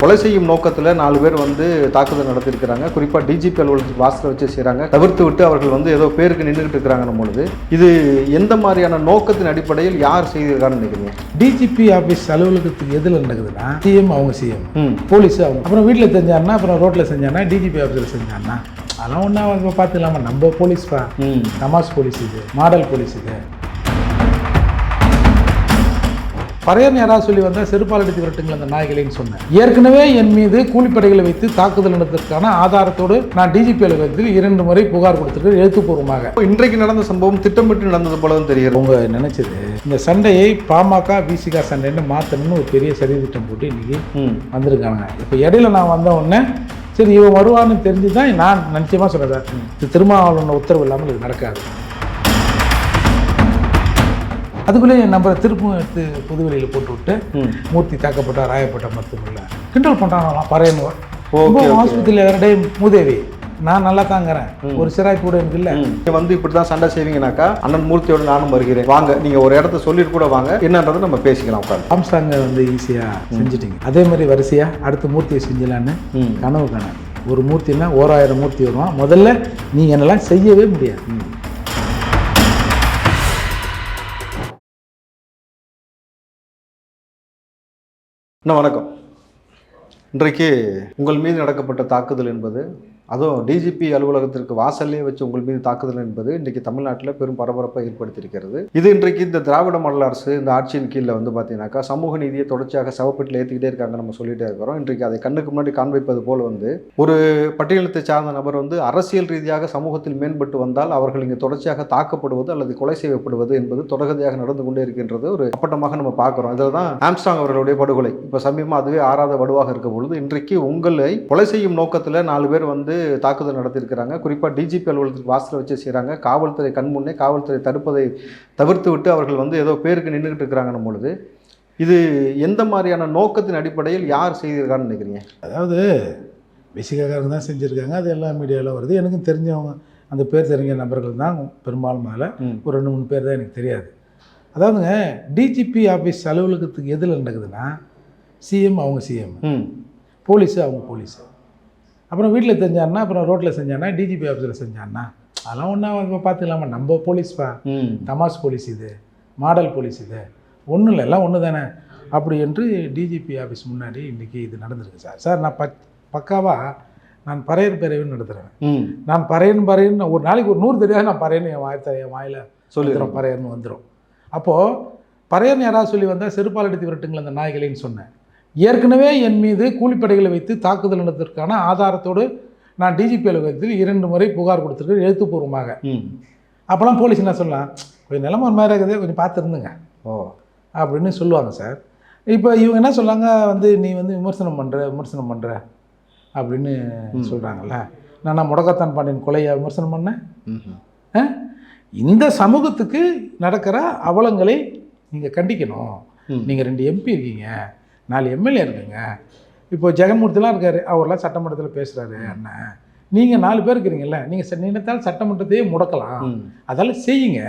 கொலை செய்யும் நோக்கத்தில் 4 பேர் வந்து தாக்குதல் நடத்தியிருக்கிறாங்க. குறிப்பாக டிஜிபி அலுவலகத்துக்கு வாசலை வச்சு செய்கிறாங்க. தவிர்த்து விட்டு அவர்கள் வந்து ஏதோ பேருக்கு நின்றுட்டு இருக்கிறாங்கன்னும் பொழுது இது எந்த மாதிரியான நோக்கத்தின் அடிப்படையில் யார் செய்திருக்கான்னு நினைக்கிறீங்க? டிஜிபி ஆஃபீஸ் அலுவலகத்துக்கு எதில் நடக்குதுன்னா சிஎம் அவங்க சிஎம், போலீஸ் அவங்க, அப்புறம் வீட்டில் செஞ்சாருன்னா, அப்புறம் ரோட்டில் செஞ்சாருன்னா, டிஜிபி ஆஃபீஸில் செஞ்சாருன்னா அதெல்லாம் ஒன்றா பார்த்துக்கலாமா? நம்ம போலீஸ்ப்பா, நமாஸ் போலீஸ் இது, மாடல் போலீஸ் இது. பறையர்னு யாராவது சொல்லி வந்தால் செருப்பால் அடித்து விரட்டுங்கள் அந்த நாய்களைன்னு சொன்னேன். ஏற்கனவே என் மீது கூலிப்படைகளை வைத்து தாக்குதல் நடந்ததற்கான ஆதாரத்தோடு நான் டிஜிபி அலுவலகத்தில் 2 முறை புகார் கொடுத்துருக்கேன் எழுத்துப்பூர்வமாக. இன்றைக்கு நடந்த சம்பவம் திட்டமிட்டு நடந்தது போலவும் தெரியுது. அவங்க நினைச்சது இந்த சண்டையை பாமக விசிகா சண்டைன்னு மாற்றணும்னு ஒரு பெரிய சரி திட்டம் போட்டு இன்னைக்கு வந்திருக்காங்க. இப்போ இடையில நான் வந்த உடனே சரி இவன் வருவான்னு தெரிஞ்சு தான் நான் நிச்சயமாக சொல்கிறேன், இது திருமாவளவன் உத்தரவு இல்லாமல் இது நடக்காது. அதுக்குள்ளே என் நம்பரை திருப்பும் எடுத்து புதுவெளியில் போட்டு விட்டு மூர்த்தி தாக்கப்பட்ட ராயப்பட்ட மருத்துவமனையில் கிண்டல் பண்ணுறாங்களாம். பறையன்னு ஆஸ்பத்திரியில் வேற டே மூதேவி நான் நல்லா தாங்கிறேன், ஒரு சிராய் கூட எனக்கு இல்லை. நீங்கள் வந்து இப்படி தான் சண்டை செய்வீங்கனாக்கா அண்ணன் மூர்த்தியோடு நானும் வருகிறேன், வாங்க நீங்கள் ஒரு இடத்த சொல்லிட்டு கூட வாங்க, என்னன்றதை நம்ம பேசிக்கலாம் உட்காந்து. ஆம்ஸ்டாங்கை வந்து ஈஸியாக செஞ்சுட்டீங்க, அதே மாதிரி வரிசையாக அடுத்த மூர்த்தியை செஞ்சலான்னு கனவு காண. ஒரு மூர்த்தின்னா 1000 மூர்த்தி வருவான். முதல்ல நீங்கள் என்னெல்லாம் செய்யவே முடியாது. வணக்கம். இன்றைக்கு உங்கள் மீது நடக்கப்பட்ட தாக்குதல் என்பது, அதுவும் டிஜிபி அலுவலகத்திற்கு வாசல்லே வச்சு உங்கள் மீது தாக்குதல் என்பது இன்றைக்கி தமிழ்நாட்டில் பெரும் பரபரப்பை ஏற்படுத்தியிருக்கிறது. இது இன்றைக்கு இந்த திராவிட மாடல் அரசு இந்த ஆட்சியின் கீழே வந்து பார்த்தீங்கன்னாக்கா சமூக நீதியை தொடர்ச்சியாக சவப்பெட்டில் ஏற்றிக்கிட்டே இருக்காங்க, நம்ம சொல்லிகிட்டே இருக்கிறோம். இன்றைக்கு அதை கண்ணுக்கு முன்னாடி காண்பிப்பது போல் வந்து ஒரு பட்டியலத்தை சார்ந்த நபர் வந்து அரசியல் ரீதியாக சமூகத்தில் மேம்பட்டு வந்தால் அவர்கள் இங்கே தொடர்ச்சியாக தாக்கப்படுவது அல்லது கொலை செய்யப்படுவது என்பது தொடர்கதையாக நடந்து கொண்டே இருக்கின்றது ஒரு அப்பட்டமாக நம்ம பார்க்குறோம். இதில் தான் ஆம்ஸ்டாங் அவர்களுடைய படுகொலை இப்போ சமீபமாக அதுவே ஆறாத வடுவாக இருக்க பொழுது இன்றைக்கு உங்களை கொலை செய்யும் நோக்கத்தில் 4 பேர் வந்து தாக்குதல் நடத்தியிருக்கிறாங்க. குறிப்பாக டிஜிபி அலுவலகத்துக்கு வாசலை வச்சு செய்கிறாங்க. காவல்துறை கண்முன்னே காவல்துறை தடுப்பதை தவிர்த்து விட்டு அவர்கள் வந்து ஏதோ பேருக்கு நின்றுக்கிட்டு இருக்கிறாங்கன்னும் பொழுது இது எந்த மாதிரியான நோக்கத்தின் அடிப்படையில் யார் செய்திருக்கான்னு நினைக்கிறீங்க? அதாவது விசிகாரங்க தான் செஞ்சுருக்காங்க, அது எல்லா மீடியாவில் வருது. எனக்கும் தெரிஞ்சவங்க அந்த பேர் தெரிஞ்ச நபர்கள் தான் பெரும்பாலும் மேலே ஒரு 2-3 பேர் தான் எனக்கு தெரியாது. அதாவதுங்க டிஜிபி ஆஃபீஸ் அலுவலகத்துக்கு எதில் நடக்குதுன்னா சிஎம் அவங்க சிஎம், போலீஸு அவங்க போலீஸு, அப்புறம் வீட்டில் செஞ்சாருன்னா, அப்புறம் ரோட்டில் செஞ்சாருன்னா, டிஜிபி ஆஃபீஸில் செஞ்சாருன்னா அதெல்லாம் ஒன்றா பார்த்துக்கலாமா? நம்ம போலீஸ்ப்பா, நமாஸ் போலீஸ் இது, மாடல் போலீஸ் இது, ஒன்றும் இல்லை, எல்லாம் ஒன்று தானே அப்படி என்று டிஜிபி ஆஃபீஸ் முன்னாடி இன்றைக்கி இது நடந்திருக்கு. சார் நான் பக்காவாக நான் பறையர் பேரவைன்னு நடத்துகிறேன். நான் பறையன்னு ஒரு நாளைக்கு ஒரு 100 தெரியாது நான் பறையன்னு என் வாயில் சொல்லிடுறோம், பறையர்னு வந்துடும். அப்போது பறையர்னு யாராவது சொல்லி வந்தால் செருப்பால் அடித்து விரட்டுங்கள் அந்த நாய்களைன்னு சொன்னேன். ஏற்கனவே என் மீது கூலிப்படைகளை வைத்து தாக்குதல் நடந்ததற்கான ஆதாரத்தோடு நான் டிஜிபி அலுவலகத்தில் 2 முறை புகார் கொடுத்துருக்கேன் எழுத்துப்பூர்வமாக. அப்போலாம் போலீஸ் என்ன சொல்லலாம், கொஞ்சம் நிலம ஒரு மாதிரி இருக்குது, கொஞ்சம் பார்த்துருந்துங்க அப்படின்னு சொல்லுவாங்க சார். இப்போ இவங்க என்ன சொல்லாங்க, வந்து நீ வந்து விமர்சனம் பண்ணுற அப்படின்னு சொல்கிறாங்கல்ல. நான் முடக்கத்தான் பாண்டியன் கொலையை விமர்சனம் பண்ணேன். இந்த சமூகத்துக்கு நடக்கிற அவலங்களை நீங்கள் கண்டிக்கணும். நீங்கள் 2 எம்பி இருக்கீங்க, 4 எம்எல்ஏ இருக்குங்க. இப்போ ஜெகன்மூர்த்திலாம் இருக்கார், அவர்லாம் சட்டமன்றத்தில் பேசுகிறாரு. அண்ணன் நீங்கள் 4 பேர் இருக்கிறீங்கல்ல, நீங்கள் நினைத்தால் சட்டமன்றத்தையே முடக்கலாம், அதெல்லாம் செய்யுங்க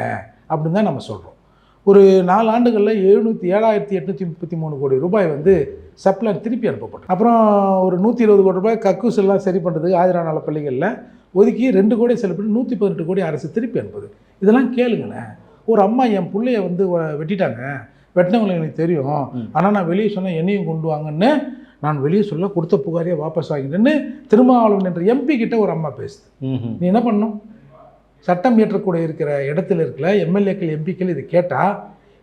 அப்படின்னு தான் நம்ம சொல்கிறோம். ஒரு 4 ஆண்டுகளில் 7,833 கோடி ரூபாய் வந்து சப்ளர் திருப்பி அனுப்பப்பட்டோம். அப்புறம் ஒரு 120 கோடி ரூபாய் கக்கூஸ் எல்லாம் சரி பண்ணுறதுக்கு ஆதிரா நல பள்ளிகளில் ஒதுக்கி 2 கோடி செலவு 118 கோடி அரசு திருப்பி அனுப்புது. இதெல்லாம் கேளுங்களேன். ஒரு அம்மா என் பிள்ளைய வந்து வெட்டிட்டாங்க, வெட்டினவங்களை எனக்கு தெரியும், ஆனால் நான் வெளியே சொன்னால் என்னையும் கொண்டு வாங்கன்னு நான் வெளியே சொல்ல கொடுத்த புகாரையே வாபஸ் வாங்கிட்டேன்னு திருமாவளவன் என்ற எம்பி கிட்ட ஒரு அம்மா பேசுது. நீ என்ன பண்ணணும்? சட்டம் இயற்றக்கூடிய இருக்கிற இடத்துல இருக்கிற எம்எல்ஏக்கள் எம்பிக்கள் இது கேட்டால்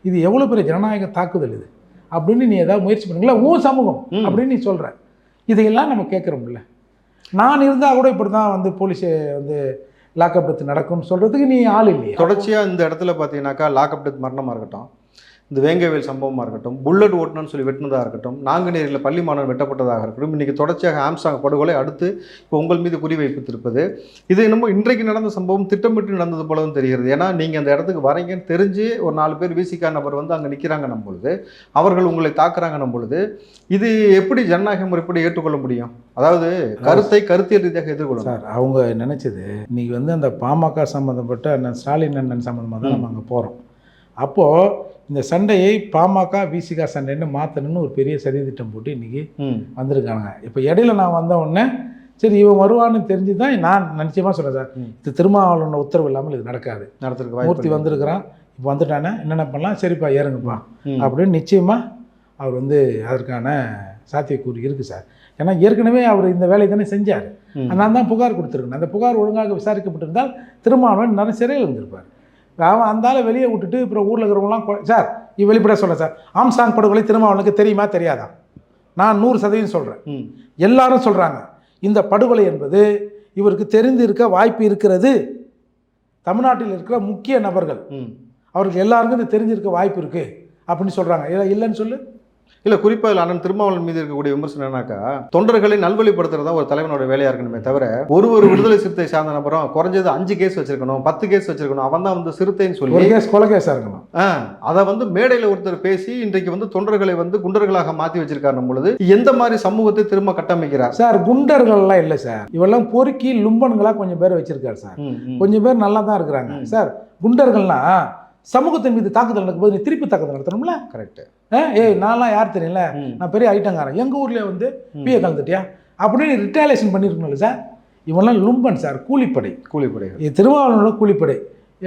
இது எவ்வளோ பெரிய ஜனநாயக தாக்குதல் இது அப்படின்னு நீ ஏதாவது முயற்சி பண்ணுங்களா உன் சமூகம் அப்படின்னு நீ சொல்கிற. இதையெல்லாம் நம்ம கேட்குறோம்ல. நான் இருந்தால் கூட இப்படி தான் வந்து போலீஸை வந்து லாக்அப் டெத் நடக்கும்னு சொல்கிறதுக்கு நீ ஆள் இல்லையா? தொடர்ச்சியாக இந்த இடத்துல பார்த்தீங்கன்னாக்கா லாக்அப் டெத் மரணமாக இருக்கட்டும், இந்த வேங்கவேல் சம்பவமாக இருக்கட்டும், புல்லட் ஓட்டணும்னு சொல்லி வெட்டினதாக இருக்கட்டும், நாங்குநேரியில் பள்ளி மாணவன் வெட்டப்பட்டதாக இருக்கட்டும், இன்றைக்கி தொடர்ச்சியாக ஆம்ஸ்டாங் படுகொலை, அடுத்து இப்போ உங்கள் மீது குறிவைப்பித்திருப்பது, இது என்னமோ இன்றைக்கு நடந்த சம்பவம் திட்டமிட்டு நடந்தது போலவும் தெரிகிறது. ஏன்னா நீங்கள் அந்த இடத்துக்கு வரீங்கன்னு தெரிஞ்சு ஒரு 4 பேர் விசிகா நபர் வந்து அங்கே நிற்கிறாங்க நம்பொழுது, அவர்கள் உங்களை தாக்குறாங்க நம்பொழுது, இது எப்படி ஜனநாயக முறைப்படி ஏற்றுக்கொள்ள முடியும்? அதாவது கருத்தியல் ரீதியாக எதிர்கொள்ளும் சார். அவங்க நினச்சது இன்றைக்கி வந்து அந்த பாமக சம்மந்தப்பட்ட அண்ணன் ஸ்டாலின் அண்ணன் சம்மந்தமாக தான் நம்ம அங்கே போகிறோம். அப்போது இந்த சண்டையை பாமக விசிகா சண்டைன்னு மாற்றணும்னு ஒரு பெரிய சதி திட்டம் போட்டு இன்றைக்கி வந்திருக்காங்க. இப்போ இடையில நான் வந்த உடனே சரி இவன் வருவான்னு தெரிஞ்சு தான் நான் நிச்சயமாக சொல்கிறேன் சார், இது திருமாவளவனோட உத்தரவு இல்லாமல் இது நடக்காது. மூர்த்தி வந்திருக்கிறான், இப்போ வந்துட்டானே என்னென்ன பண்ணலாம், சரிப்பா ஏறுங்கப்பா அப்படின்னு நிச்சயமாக அவர் வந்து அதற்கான சாத்தியக்கூறு இருக்குது சார். ஏன்னா ஏற்கனவே அவர் இந்த வேலையை தானே செஞ்சார். நான் தான் புகார் கொடுத்துருக்கேன். அந்த புகார் ஒழுங்காக விசாரிக்கப்பட்டிருந்தால் திருமாவளவன் நிறைய சிறையில் இருந்திருப்பார். அவன் அந்த ஆளை வெளியே விட்டுட்டு அப்புறம் ஊரில் இருக்கிறவங்களாம் சார் வெளிப்படையாக சொல்கிறேன் சார், ஆம்ஸ்டாங் படுகொலை திருமாவளவனுக்கு தெரியுமா தெரியாதா? நான் 100% சொல்கிறேன். எல்லாரும் சொல்கிறாங்க இந்த படுகொலை என்பது இவருக்கு தெரிந்திருக்க வாய்ப்பு இருக்கிறது. தமிழ்நாட்டில் இருக்கிற முக்கிய நபர்கள் அவருக்கு எல்லாருக்கும் இது தெரிஞ்சிருக்க வாய்ப்பு இருக்குது அப்படின்னு சொல்கிறாங்க. இல்லைன்னு சொல்லு. இல்லை, குறிப்பாக அண்ணன் திருமாவளவன் மீது இருக்கக்கூடிய விமர்சனம் என்னன்னாக்கா, தொண்டர்களை நல்வழிப்படுத்துறதா ஒரு தலைவனோட வேலையாக இருக்கணுமே தவிர ஒரு விடுதலை சிறுத்தை சார்ந்த நபரும் குறைஞ்சது 5 கேஸ் வச்சிருக்கணும், 10 கேஸ் வச்சிருக்கணும், அவன் தான் வந்து சிறுத்தைன்னு சொல்லி ஒரு கேஸ் கொலை கேஸாக இருக்கணும். அதை வந்து மேடையில் ஒருத்தர் பேசி இன்றைக்கு வந்து தொண்டர்களை வந்து குண்டர்களாக மாற்றி வச்சிருக்காரு பொழுது எந்த மாதிரி சமூகத்தை திரும்ப கட்டமைக்கிறார் சார்? குண்டர்கள்லாம் இல்லை சார், இவெல்லாம் பொறுக்கி லும்பன்களாக கொஞ்சம் பேர் வச்சிருக்காரு சார். கொஞ்சம் பேர் நல்லா தான் இருக்கிறாங்க சார். குண்டர்கள்னா சமூகத்தின் மீது தாக்குதல் நடக்கும்போது நீ திருப்பி தாக்குதல் நடத்தணும்ல. கரெக்ட். நான்லாம் யார் தெரியல, நான் பெரிய ஐட்டங்காரன், எங்கள் ஊர்லேயே வந்து பிஏ கலந்துட்டியா அப்படின்னு ரிட்டாலியேஷன் பண்ணியிருக்கணும்ல சார். இவெல்லாம் லும்பன் சார், கூலிப்படை. இது திருமாவளவனோட கூலிப்படை.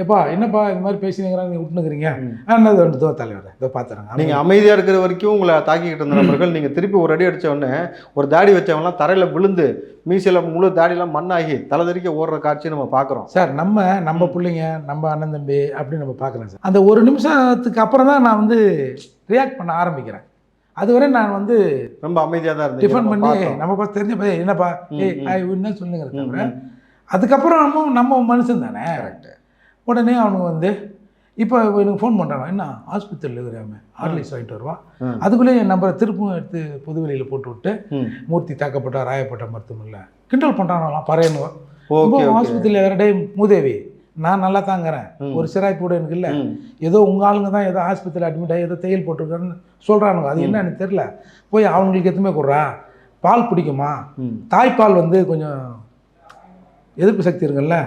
ஏப்பா என்னப்பா இந்த மாதிரி பேசினீங்கிறாங்க, நீங்கள் விட்டுனுக்குறீங்க. என்னது தலைவர் இதோ பார்த்துறாங்க. நீங்கள் அமைதியாக இருக்கிற வரைக்கும் உங்களை தாக்கிக்கிட்டு இருந்த நபர்கள் நீங்கள் திருப்பி ஒரு அடி அடித்த உடனே ஒரு தாடி வச்சவங்கலாம் தரையில் விழுந்து மீசையில் முழு தாடியெல்லாம் மண்ணாகி தலைதறிக்க ஓடுற காட்சி நம்ம பார்க்குறோம் சார். நம்ம பிள்ளைங்க, நம்ம அண்ணன் தம்பி அப்படின்னு நம்ம பார்க்குறேன் சார். அந்த ஒரு நிமிஷத்துக்கு அப்புறம் தான் நான் வந்து ரியாக்ட் பண்ண ஆரம்பிக்கிறேன். அதுவரை நான் வந்து ரொம்ப அமைதியாக தான் இருந்தேன். டிஃபன் பண்ணி நம்ம பார்த்து தெரிஞ்ச என்னப்பா என்ன சொல்லுங்கிற தவிர அதுக்கப்புறம் நம்ம மனுஷன் தானே. உடனே அவனுங்க வந்து இப்போ எனக்கு ஃபோன் பண்ணுறாங்க, என்ன ஹாஸ்பிட்டலில் இருக்கிறாம ஹார்லிக்ஸ் வாங்கிட்டு வருவா. அதுக்குள்ளே என் நம்பரை திருப்பும் எடுத்து பொதுவெளியில் போட்டு விட்டு மூர்த்தி தாக்கப்பட்ட ராயப்பட்ட மருத்துவமனையில் கிண்டல் பண்ணுறாங்களாம் பறையணும். ஹாஸ்பிட்டலில் வேறு டே மூதேவி நான் நல்லா தாங்கிறேன், ஒரு சிராய்ப்பு கூட எனக்கு இல்லை, ஏதோ உங்கள் ஆளுங்க தான் ஏதோ ஹாஸ்பிட்டலில் அட்மிட் ஆகி ஏதோ தையல் போட்டிருக்காருன்னு சொல்கிறானுங்க. அது என்ன எனக்கு தெரில. போய் அவங்களுக்கு எதுவுமே கொடுறா, பால் பிடிக்குமா, தாய்ப்பால் வந்து கொஞ்சம் எதிர்ப்பு சக்தி இருக்குல்ல,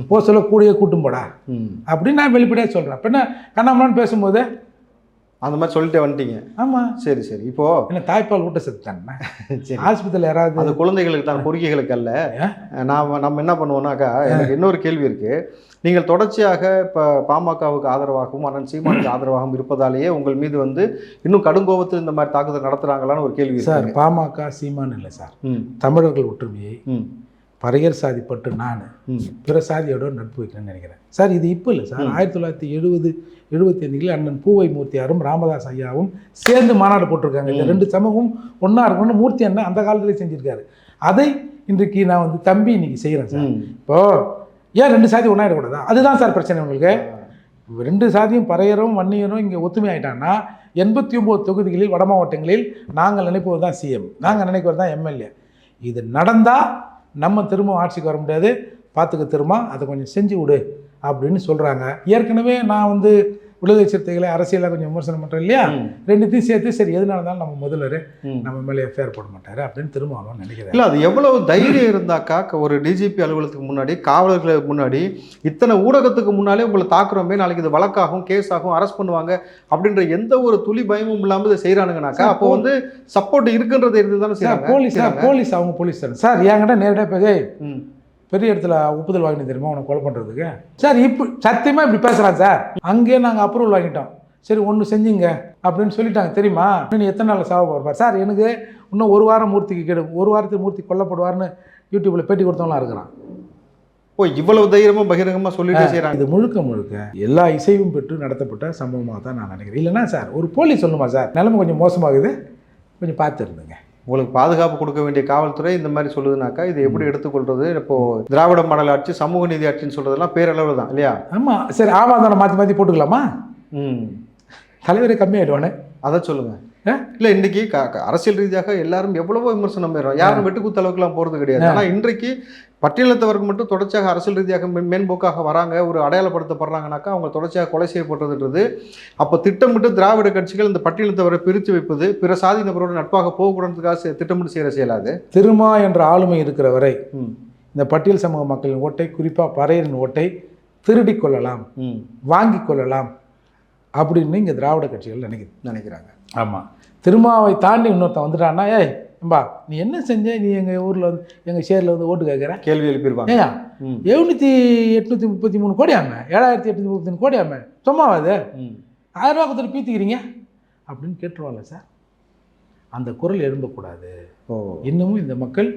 போ சொல்ல கூடிய கூட்டும் போடா அப்படின்னு நான் வெளிப்படையாக சொல்கிறேன். இப்போ என்ன கண்ணாமலான்னு பேசும்போது அந்த மாதிரி சொல்லிட்டே வந்துட்டீங்க. ஆமாம் சரி இப்போ என்ன தாய்ப்பால் ஊட்ட செத்துட்டாங்கண்ணா சரி ஹாஸ்பிட்டல் யாராவது அது குழந்தைகளுக்கு தான், பொறுக்கைகளுக்கு அல்ல. நம்ம என்ன பண்ணுவோம்னாக்கா, எனக்கு இன்னொரு கேள்வி இருக்குது. நீங்கள் தொடர்ச்சியாக இப்போ பாமகவுக்கு ஆதரவாகவும் அண்ணன் சீமானுக்கு ஆதரவாகவும் இருப்பதாலேயே உங்கள் மீது வந்து இன்னும் கடுங்கோபத்தில் இந்த மாதிரி தாக்குதல் நடத்துகிறாங்களான்னு ஒரு கேள்வி சார். பாமக சீமான் இல்லை சார், தமிழர்கள் ஒற்றுமையை பறையர் சாதி பட்டு நான் பிற சாதியோட நட்பு வைக்கணும்னு நினைக்கிறேன் சார். இது இப்போ இல்லை சார், 1970-75 அண்ணன் பூவை மூர்த்தியாரும் ராமதாஸ் ஐயாவும் சேர்ந்து மாநாடு போட்டிருக்காங்க. இந்த 2 சமூகம் ஒன்றா இருக்கணும்னு மூர்த்தி அண்ணன் அந்த காலத்திலே செஞ்சுருக்காரு. அதை இன்றைக்கு நான் வந்து தம்பி இன்னைக்கு செய்கிறேன் சார். இப்போது ஏன் 2 சாதி ஒன்றா இருக்கக்கூடாதா? அதுதான் சார் பிரச்சனை. உங்களுக்கு 2 சாதியும் பறையரும் வன்னியரும் இங்கே ஒத்துமை ஆகிட்டாங்கன்னா 89 தொகுதிகளில் வட மாவட்டங்களில் நாங்கள் நினைப்பது தான் சிஎம், நாங்கள் நினைக்கிறது தான் எம்எல்ஏ. இது நடந்தால் நம்ம திரும்ப ஆட்சிக்கு வர முடியாது, பார்த்துக்க திரும்ப அதை கொஞ்சம் செஞ்சு விடு அப்படின்னு சொல்கிறாங்க. ஏற்கனவே நான் வந்து விடுதலை சிறுத்தைகளை அரசியலாக கொஞ்சம் விமர்சனம் பண்ணுறேன் இல்லையா, 2த்தையும் சேர்த்து சரி எதுனால இருந்தாலும் நம்ம முதல்வர் நம்ம மேலே எஃப்ஐஆர் போட மாட்டார் அப்படின்னு திரும்ப நினைக்கிறேன். இல்லை, அது எவ்வளவு தைரியம் இருந்தாக்கா ஒரு டிஜிபி அலுவலகத்துக்கு முன்னாடி, காவலர்களுக்கு முன்னாடி, இத்தனை ஊடகத்துக்கு முன்னாலே உங்களை தாக்குறோமே, நாளைக்கு இது வழக்காகும், கேஸ் ஆகும், அரெஸ்ட் பண்ணுவாங்க அப்படின்ற எந்த ஒரு துளி பயமும் இல்லாமல் இதை செய்கிறானுங்கனாக்கா அப்போ வந்து சப்போர்ட் இருக்குன்றது இருந்து தானே செய்யறாங்க. போலீஸ் அவங்க போலீஸ் தானே சார். என்கிட்ட நேரடியாக பேச பெரிய இடத்துல ஒப்புதல் வாங்கிட்டு தெரியுமா உனக்கு கொலை பண்ணுறதுக்கு சார். இப்போ சத்தியமாக இப்படி பேசுகிறான் சார். அங்கேயே நாங்கள் அப்ரூவல் வாங்கிட்டோம், சரி ஒன்று செஞ்சுங்க அப்படின்னு சொல்லிட்டாங்க தெரியுமா. இன்னும் எத்தனை நாள் சாவ போகிறார் சார். எனக்கு இன்னும் 1 வாரம் மூர்த்திக்கு ஒரு வாரத்துக்கு மூர்த்தி கொல்லப்படுவார்னு யூடியூப்பில் பேட்டி கொடுத்தவங்களாம் இருக்கிறான். இவ்வளவு தைரியமாக பகிரங்கமாக சொல்லிட்டு செய்கிறாங்க. இது முழுக்க எல்லா இசையும் பெற்று நடத்தப்பட்ட சம்பவமாக தான் நான் நினைக்கிறேன். இல்லைன்னா சார் ஒரு போலீஸ் சொல்லுமா சார், நிலைமை கொஞ்சம் மோசமாகுது, கொஞ்சம் பார்த்து இருந்துங்க. உங்களுக்கு பாதுகாப்பு கொடுக்க வேண்டிய காவல்துறை இந்த மாதிரி சொல்லுதுனாக்கா இது எப்படி எடுத்துக்கொள்றது? இப்போது திராவிட மாடல் ஆட்சி, சமூக நீதி ஆட்சின்னு சொல்கிறதெல்லாம் பேரளவு தான் இல்லையா? ஆமாம் சரி, ஆவாதான மாற்றி போட்டுக்கலாமா? தலைவரே கம்மியாயிடுவானே, அதை சொல்லுங்கள். இல்லை, இன்றைக்கி அரசியல் ரீதியாக எல்லாரும் எவ்வளவோ விமர்சனம் பெறுறோம், யாரும் வெட்டுக்குத்த அளவுக்குலாம் போகிறது கிடையாது. ஆனால் இன்றைக்கு பட்டியலத்தவருக்கு மட்டும் தொடர்ச்சியாக அரசியல் ரீதியாக மேன்போக்காக வராங்க, ஒரு அடையாளப்படுத்தப்படுறாங்கனாக்கா அவங்க தொடர்ச்சியாக கொலை செய்யப்படுறதுன்றது. அப்போ திட்டமிட்டு திராவிட கட்சிகள் இந்த பட்டியலத்தவரை பிரித்து வைப்பது, பிற சாதி நபரோடு நட்பாக போகக்கூடாதுக்காக திட்டமிட்டு செய்கிற செயலாது. திருமா என்ற ஆளுமை இருக்கிற வரை இந்த பட்டியல் சமூக மக்களின் ஓட்டை, குறிப்பாக பறையரின் ஓட்டை திருடி கொள்ளலாம், வாங்கி கொள்ளலாம் அப்படின்னு இங்கே திராவிட கட்சிகள் நினைக்கிறாங்க. ஆமாம், திருமாவை தாண்டி இன்னொருத்தன் வந்துட்டான்னா, ஏய் ஏம்பா நீ என்ன செஞ்ச, நீ எங்கள் ஊரில் வந்து எங்கள் ஷேரில் வந்து ஓட்டு கேட்குற கேள்வி எழுப்பிடுவாங்க. ஏயா 833 கோடி ஆமே, 7833 கோடி ஆமே, சும்மாவா அது 1000 ரூபா கொடுத்துட்டு பீத்திக்கிறீங்க அப்படின்னு கேட்டுருவாங்க சார். அந்த குரல் எழும்பக்கூடாது. இன்னமும் இந்த மக்கள்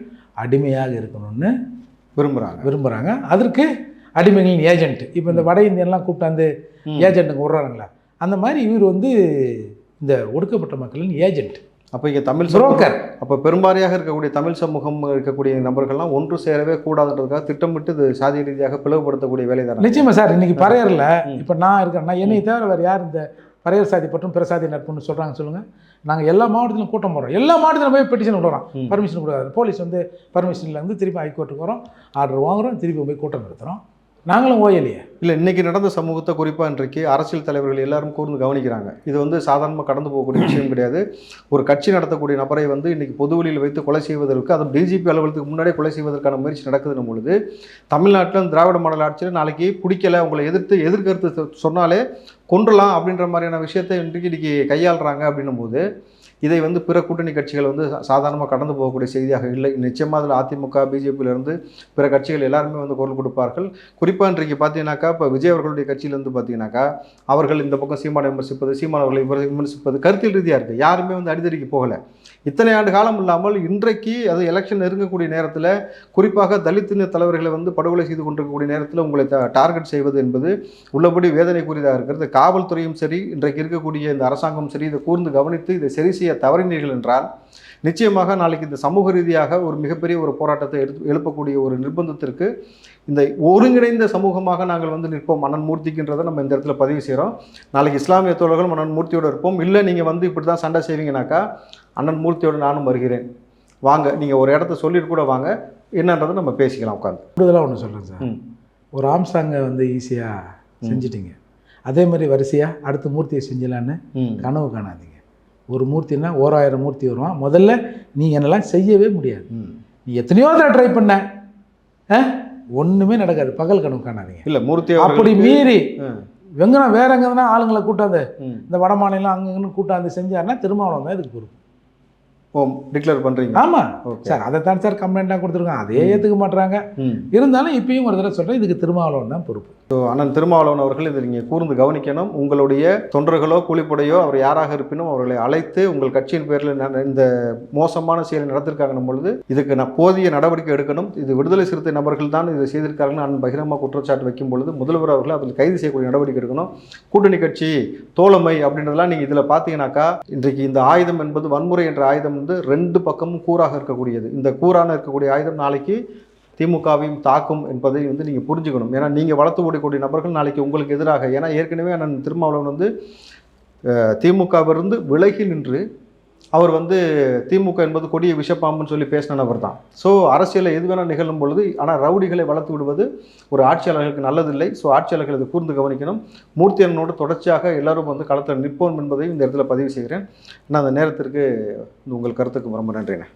அடிமையாக இருக்கணும்னு விரும்புகிறாங்க. அதற்கு அடிமைகளின் ஏஜென்ட், இப்போ இந்த வட இந்தியன்லாம் கூப்பிட்டாந்து ஏஜென்ட்டுங்க விட்றாங்களா, அந்த மாதிரி இவர் வந்து இந்த ஒடுக்கப்பட்ட மக்களின் ஏஜென்ட். அப்போ இங்கே தமிழ் புரோக்கர். அப்போ பெரும்பாரியாக இருக்கக்கூடிய தமிழ் சமூகம் இருக்கக்கூடிய நபர்கள்லாம் ஒன்று சேரவே கூடாதுன்றதுக்காக திட்டமிட்டு இது சாதிய ரீதியாக பிளவுபடுத்தக்கூடிய வேலை தான். நிச்சயமா சார். இன்னைக்கு பறையரில் இப்போ நான் இருக்கேன்னா என்னை தவிர வேறு யார் இந்த பறையர் சாதி பற்றும் பிற சாதி நட்புன்னு சொல்கிறாங்க சொல்லுங்கள். நாங்கள் எல்லா மாவட்டத்திலும் கூட்டம் போடுறோம், எல்லா மாவட்டத்திலும் போய் பெட்டிஷன் விடுறோம், பர்மிஷன் கொடுக்காது. போலீஸ் வந்து பர்மிஷனில் வந்து திருப்பி ஹைகோர்ட்டுக்கு வரோம், ஆர்டர் வாங்குகிறோம், திருப்பி போய் கூட்டம் நடத்துகிறோம். நாங்களும் ஓயலையே இல்லை. இன்றைக்கி நடந்த சமூகத்தை குறிப்பாக இன்றைக்கு அரசியல் தலைவர்கள் எல்லாரும் கூர்ந்து கவனிக்கிறாங்க. இது வந்து சாதாரணமாக கடந்து போகக்கூடிய விஷயம் கிடையாது. ஒரு கட்சி நடத்தக்கூடிய நபரை வந்து இன்றைக்கி பொதுவெளியில் வைத்து கொலை செய்வதற்கு, அதுவும் டிஜிபி அலுவலகத்துக்கு முன்னாடியே கொலை செய்வதற்கான முயற்சி நடக்குதுன்னும் பொழுது, தமிழ்நாட்டில் திராவிட மாடல் ஆட்சியில் நாளைக்கு பிடிக்கலை, உங்களை எதிர்கருத்து சொன்னாலே கொன்றலாம் அப்படின்ற மாதிரியான விஷயத்தை இன்றைக்கி கையாளுறாங்க. அப்படின்னும் போது இதை வந்து பிற கூட்டணி கட்சிகள் வந்து சாதாரணமாக கடந்து போகக்கூடிய செய்தியாக இல்லை. நிச்சயமாக அதில் அதிமுக, பிஜேபியிலேருந்து பிற கட்சிகள் எல்லாருமே வந்து குரல் கொடுப்பார்கள். குறிப்பாக இன்றைக்கு பார்த்தீங்கன்னாக்கா, இப்போ விஜய் அவர்களுடைய கட்சியிலேருந்து பார்த்தீங்கன்னாக்கா, அவர்கள் இந்த பக்கம் சீமானை விமர்சிப்பது, சீமான் அவர்களை விமர்சிப்பது கருத்தியல் ரீதியாக இருக்குது. யாருமே வந்து அடிதடிக்கு போகலை. இத்தனை ஆண்டு காலம் இல்லாமல் இன்றைக்கு அது எலெக்ஷன் நெருங்கக்கூடிய நேரத்தில், குறிப்பாக தலித்தின தலைவர்களை வந்து படுகொலை செய்து கொண்டிருக்கக்கூடிய நேரத்தில் உங்களை டார்கெட் செய்வது என்பது உள்ளபடி வேதனைக்குரியதாக இருக்கிறது. காவல்துறையும் சரி, இன்றைக்கு இருக்கக்கூடிய இந்த அரசாங்கம் சரி, இதை கூர்ந்து கவனித்து இதை சரி செய்ய தவறினீர்கள் என்றால் நிச்சயமாக நாளைக்கு இந்த சமூக ரீதியாக ஒரு மிகப்பெரிய ஒரு போராட்டத்தை எழுப்பக்கூடிய ஒரு நிர்பந்தத்திற்கு இந்த ஒருங்கிணைந்த சமூகமாக நாங்கள் வந்து நிற்போம். அண்ணன் மூர்த்திக்குன்றதை நம்ம இந்த இடத்துல பதிவு செய்கிறோம். நாளைக்கு இஸ்லாமிய தோழர்கள் அண்ணன் மூர்த்தியோடு இருப்போம். இல்லை நீங்கள் வந்து இப்படி தான் சண்டை செய்வீங்கனாக்கா அண்ணன் மூர்த்தியோடு நானும் வருகிறேன், வாங்க, நீங்கள் ஒரு இடத்த சொல்லிட்டு கூட வாங்க, என்னன்றதை நம்ம பேசிக்கலாம் உட்காந்து. கூடுதலாக ஒன்று சொல்கிறேன் சார். ஒரு ஆம்சாங்கை வந்து ஈஸியாக செஞ்சிட்டிங்க, அதே மாதிரி வரிசையாக அடுத்த மூர்த்தியை செஞ்சலான்னு கனவு காணாதீங்க. ஒரு மூர்த்தின்னா 1000 மூர்த்தி வருவான். முதல்ல நீங்கள் என்னெல்லாம் செய்யவே முடியாது. நீ எத்தனையோ தடவை ட்ரை பண்ண, ஒன்றுமே நடக்காது. பகல் கனவு காணாதீங்க. இல்லை மூர்த்தி அப்படி மீறி வெங்கனா வேற எங்கன்னா ஆளுங்களை கூட்டாந்து இந்த வட மாநிலம் அங்கங்கன்னு கூட்டாந்து செஞ்சாருன்னா திருமாவளவன் தான் இதுக்கு பொறுப்பு. டிக்ளேர் பண்ணுறீங்க? ஆமாம் சார், அதை தான் சார் கம்ப்ளைண்ட்டாக கொடுத்துருக்காங்க, அதே ஏற்றுக்க மாட்டுறாங்க. இருந்தாலும் இப்பயும் ஒரு தடவை சொல்கிறேன், இதுக்கு திருமாவளவன் தான் பொறுப்பு. ஸோ அண்ணன் திருமாவளவன் அவர்கள் இதை நீங்கள் கூர்ந்து கவனிக்கணும். உங்களுடைய தொண்டர்களோ கூலிப்படையோ அவர் யாராக இருப்பினும் அவர்களை அழைத்து உங்கள் கட்சியின் பேரில் இந்த மோசமான செயலை நடத்திருக்காங்கன்னும் பொழுது இதுக்கு போதிய நடவடிக்கை எடுக்கணும். இது விடுதலை சிறுத்தை நபர்கள் தான் இதை செய்திருக்காங்கன்னு நான் பகிரமாக குற்றச்சாட்டு வைக்கும் பொழுது முதல்வர் அவர்கள் அதில் கைது செய்யக்கூடிய நடவடிக்கை எடுக்கணும். கூட்டணி கட்சி தோழமை அப்படின்றதெல்லாம் நீங்கள் இதில் பார்த்தீங்கன்னாக்கா, இன்றைக்கு இந்த ஆயுதம் என்பது வன்முறை என்ற ஆயுதம் வந்து 2 பக்கமும் கூறாக இருக்கக்கூடியது. இந்த கூறான இருக்கக்கூடிய ஆயுதம் நாளைக்கு திமுகவையும் தாக்கும் என்பதை வந்து நீங்கள் புரிஞ்சுக்கணும். ஏன்னா நீங்கள் வளர்த்து ஓடக்கூடிய நபர்கள் நாளைக்கு உங்களுக்கு எதிராக, ஏன்னா ஏற்கனவே அண்ணன் திருமாவளவன் வந்து திமுகவிலிருந்து விலகி நின்று அவர் வந்து திமுக என்பது கொடிய விஷப்பாம்புன்னு சொல்லி பேசின நபர் தான். ஸோ அரசியலில் எது வேணால் நிகழும் பொழுது, ஆனால் ரவுடிகளை வளர்த்து விடுவது ஒரு ஆட்சியாளர்களுக்கு நல்லதில்லை. ஸோ ஆட்சியாளர்கள் இதை கூர்ந்து கவனிக்கணும். மூர்த்தி அண்ணனோடு தொடர்ச்சியாக எல்லாரும் வந்து களத்தில் நிற்போம் என்பதையும் இந்த இடத்துல பதிவு செய்கிறேன். நான் அந்த நேரத்திற்கு உங்கள் கருத்துக்கு ரொம்ப நன்றிண்ணே.